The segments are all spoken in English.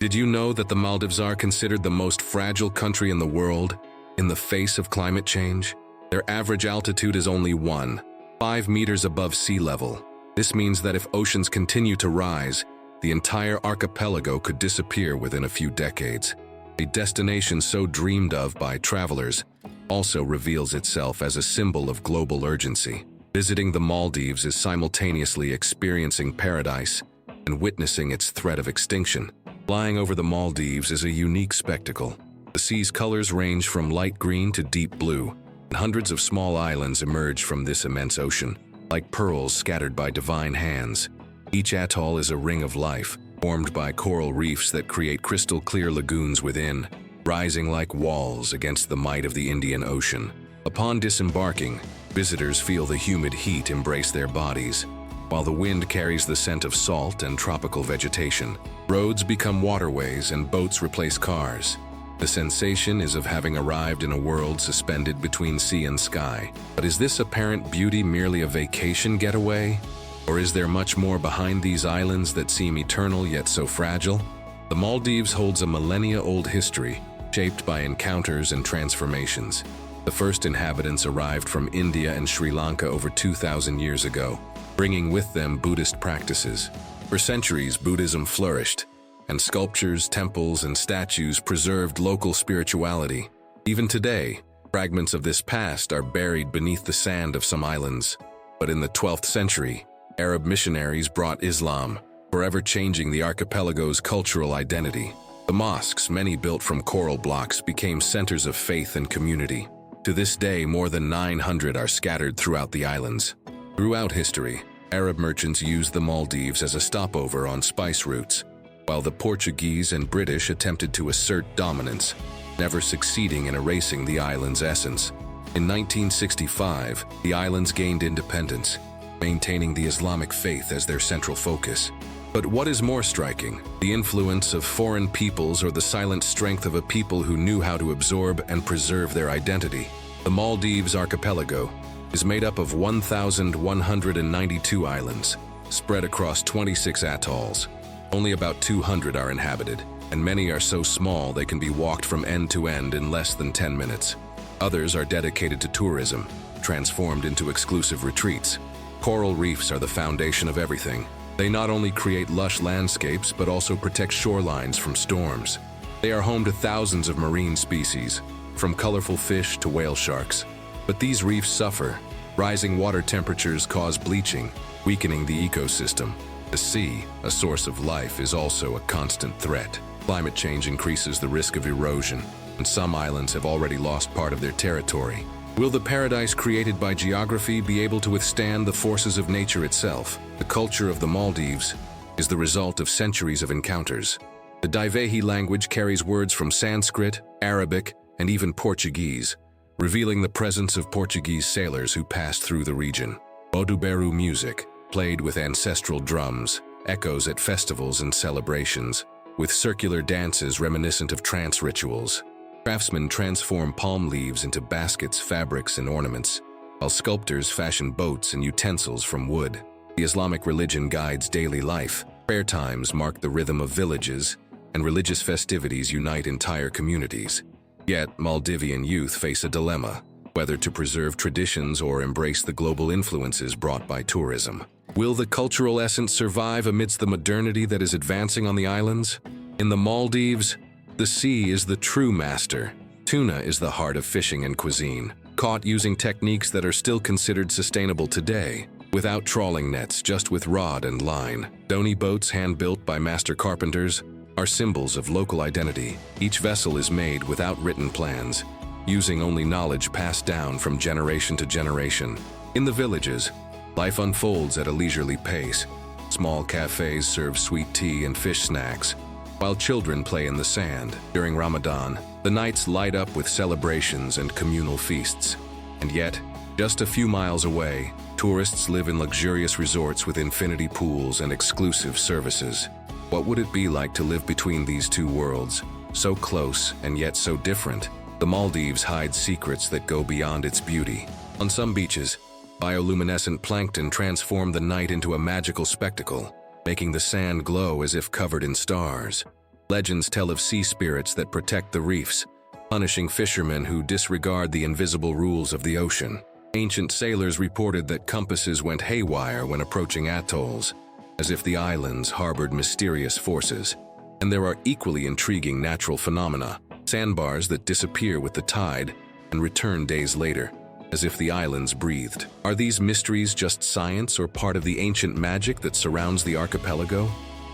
Did you know that the Maldives are considered the most fragile country in the world in the face of climate change? Their average altitude is only 1.5 meters above sea level. This means that if oceans continue to rise, the entire archipelago could disappear within a few decades. A destination so dreamed of by travelers also reveals itself as a symbol of global urgency. Visiting the Maldives is simultaneously experiencing paradise and witnessing its threat of extinction. Flying over the Maldives is a unique spectacle. The sea's colors range from light green to deep blue, and hundreds of small islands emerge from this immense ocean, like pearls scattered by divine hands. Each atoll is a ring of life, formed by coral reefs that create crystal-clear lagoons within, rising like walls against the might of the Indian Ocean. Upon disembarking, visitors feel the humid heat embrace their bodies, while the wind carries the scent of salt and tropical vegetation. Roads become waterways and boats replace cars. The sensation is of having arrived in a world suspended between sea and sky. But is this apparent beauty merely a vacation getaway? Or is there much more behind these islands that seem eternal yet so fragile? The Maldives holds a millennia-old history, shaped by encounters and transformations. The first inhabitants arrived from India and Sri Lanka over 2,000 years ago, bringing with them Buddhist practices. For centuries, Buddhism flourished, and sculptures, temples, and statues preserved local spirituality. Even today, fragments of this past are buried beneath the sand of some islands. But in the 12th century, Arab missionaries brought Islam, forever changing the archipelago's cultural identity. The mosques, many built from coral blocks, became centers of faith and community. To this day, more than 900 are scattered throughout the islands. Throughout history, Arab merchants used the Maldives as a stopover on spice routes, while the Portuguese and British attempted to assert dominance, never succeeding in erasing the island's essence. In 1965, the islands gained independence, maintaining the Islamic faith as their central focus. But what is more striking, the influence of foreign peoples or the silent strength of a people who knew how to absorb and preserve their identity? The Maldives archipelago is made up of 1,192 islands, spread across 26 atolls. Only about 200 are inhabited, and many are so small they can be walked from end to end in less than 10 minutes. Others are dedicated to tourism, transformed into exclusive retreats. Coral reefs are the foundation of everything. They not only create lush landscapes, but also protect shorelines from storms. They are home to thousands of marine species, from colorful fish to whale sharks. But these reefs suffer. Rising water temperatures cause bleaching, weakening the ecosystem. The sea, a source of life, is also a constant threat. Climate change increases the risk of erosion, and some islands have already lost part of their territory. Will the paradise created by geography be able to withstand the forces of nature itself? The culture of the Maldives is the result of centuries of encounters. The Dhivehi language carries words from Sanskrit, Arabic, and even Portuguese, revealing the presence of Portuguese sailors who passed through the region. Boduberu music, played with ancestral drums, echoes at festivals and celebrations, with circular dances reminiscent of trance rituals. Craftsmen transform palm leaves into baskets, fabrics, and ornaments, while sculptors fashion boats and utensils from wood. The Islamic religion guides daily life. Prayer times mark the rhythm of villages, and religious festivities unite entire communities. Yet, Maldivian youth face a dilemma, whether to preserve traditions or embrace the global influences brought by tourism. Will the cultural essence survive amidst the modernity that is advancing on the islands? In the Maldives, the sea is the true master. Tuna is the heart of fishing and cuisine, caught using techniques that are still considered sustainable today. Without trawling nets, just with rod and line. Dhoni boats, hand-built by master carpenters, are symbols of local identity. Each vessel is made without written plans, using only knowledge passed down from generation to generation. In the villages, life unfolds at a leisurely pace. Small cafes serve sweet tea and fish snacks, while children play in the sand. During Ramadan, the nights light up with celebrations and communal feasts. And yet, just a few miles away, tourists live in luxurious resorts with infinity pools and exclusive services. What would it be like to live between these two worlds, so close and yet so different? The Maldives hides secrets that go beyond its beauty. On some beaches, bioluminescent plankton transform the night into a magical spectacle, making the sand glow as if covered in stars. Legends tell of sea spirits that protect the reefs, punishing fishermen who disregard the invisible rules of the ocean. Ancient sailors reported that compasses went haywire when approaching atolls, as if the islands harbored mysterious forces. And there are equally intriguing natural phenomena, sandbars that disappear with the tide and return days later, as if the islands breathed. Are these mysteries just science or part of the ancient magic that surrounds the archipelago?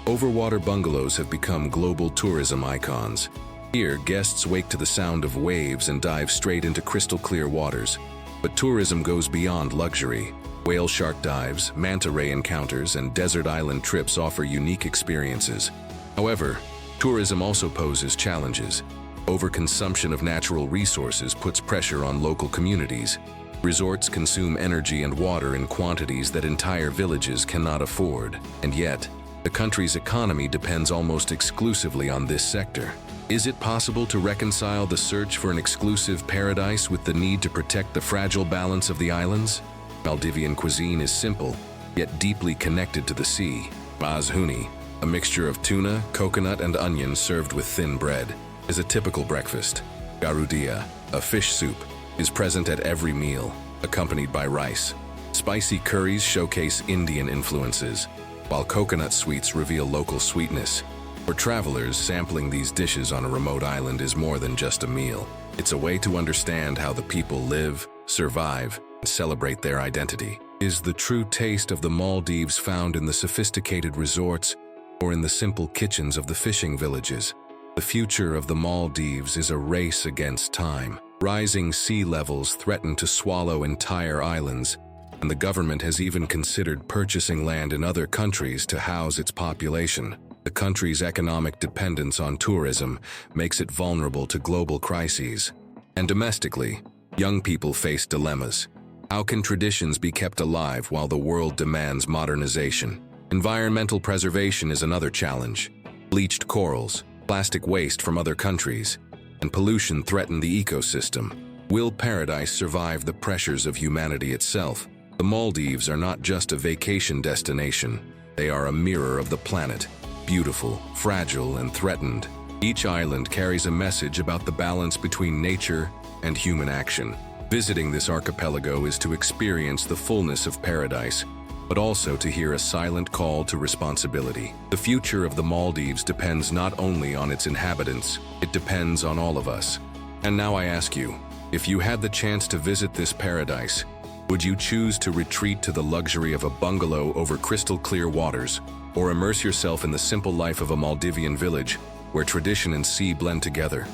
Overwater bungalows have become global tourism icons. Here, guests wake to the sound of waves and dive straight into crystal-clear waters. But tourism goes beyond luxury. Whale shark dives, manta ray encounters, and desert island trips offer unique experiences. However, tourism also poses challenges. Overconsumption of natural resources puts pressure on local communities. Resorts consume energy and water in quantities that entire villages cannot afford. And yet, the country's economy depends almost exclusively on this sector. Is it possible to reconcile the search for an exclusive paradise with the need to protect the fragile balance of the islands? Maldivian cuisine is simple, yet deeply connected to the sea. Mazhuni, a mixture of tuna, coconut, and onions served with thin bread, is a typical breakfast. Garudia, a fish soup, is present at every meal, accompanied by rice. Spicy curries showcase Indian influences, while coconut sweets reveal local sweetness. For travelers, sampling these dishes on a remote island is more than just a meal. It's a way to understand how the people live, survive, and celebrate their identity. Is the true taste of the Maldives found in the sophisticated resorts or in the simple kitchens of the fishing villages? The future of the Maldives is a race against time. Rising sea levels threaten to swallow entire islands, and the government has even considered purchasing land in other countries to house its population. The country's economic dependence on tourism makes it vulnerable to global crises. And domestically, young people face dilemmas. How can traditions be kept alive while the world demands modernization? Environmental preservation is another challenge. Bleached corals, plastic waste from other countries, and pollution threaten the ecosystem. Will paradise survive the pressures of humanity itself? The Maldives are not just a vacation destination. They are a mirror of the planet, beautiful, fragile, and threatened. Each island carries a message about the balance between nature and human action. Visiting this archipelago is to experience the fullness of paradise, but also to hear a silent call to responsibility. The future of the Maldives depends not only on its inhabitants, it depends on all of us. And now I ask you, if you had the chance to visit this paradise, would you choose to retreat to the luxury of a bungalow over crystal-clear waters, or immerse yourself in the simple life of a Maldivian village where tradition and sea blend together?